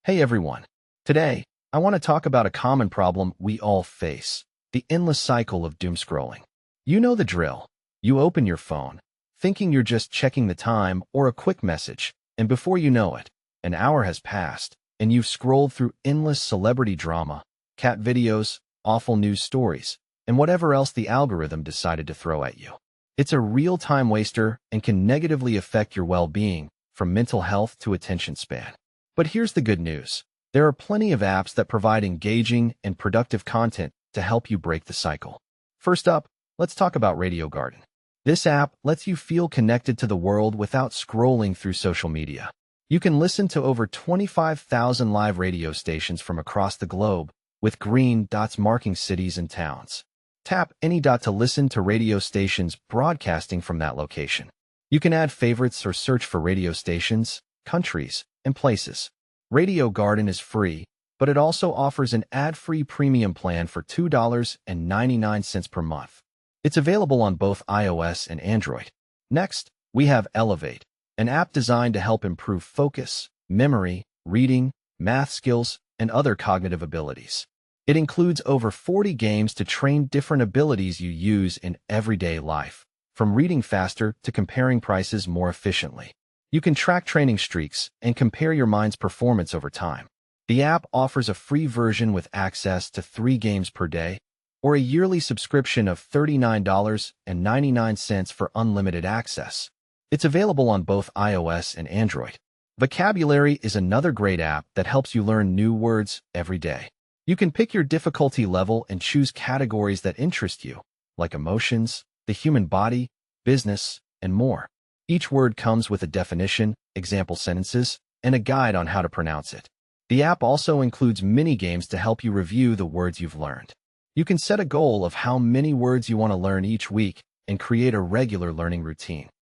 Hey everyone. Today, I want to talk about a common problem we all face, the endless cycle of doomscrolling. You know the drill. You open your phone, thinking you're just checking the time or a quick message, and before you know it, an hour has passed, and you've scrolled through endless celebrity drama, cat videos, awful news stories, and whatever else the algorithm decided to throw at you. It's a real time waster and can negatively affect your well-being, from mental health to attention span. But here's the good news. There are plenty of apps that provide engaging and productive content to help you break the cycle. First up, let's talk about Radio Garden. This app lets you feel connected to the world without scrolling through social media. You can listen to over 25,000 live radio stations from across the globe, with green dots marking cities and towns. Tap any dot to listen to radio stations broadcasting from that location. You can add favorites or search for radio stations, countries, and places. Radio Garden is free, but it also offers an ad-free premium plan for $2.99 per month. It's available on both iOS and Android. Next, we have Elevate, an app designed to help improve focus, memory, reading, math skills, and other cognitive abilities. It includes over 40 games to train different abilities you use in everyday life, from reading faster to comparing prices more efficiently. You can track training streaks and compare your mind's performance over time. The app offers a free version with access to 3 games per day, or a yearly subscription of $39.99 for unlimited access. It's available on both iOS and Android. Vocabulary is another great app that helps you learn new words every day. You can pick your difficulty level and choose categories that interest you, like emotions, the human body, business, and more. Each word comes with a definition, example sentences, and a guide on how to pronounce it. The app also includes mini-games to help you review the words you've learned. You can set a goal of how many words you want to learn each week and create a regular learning routine.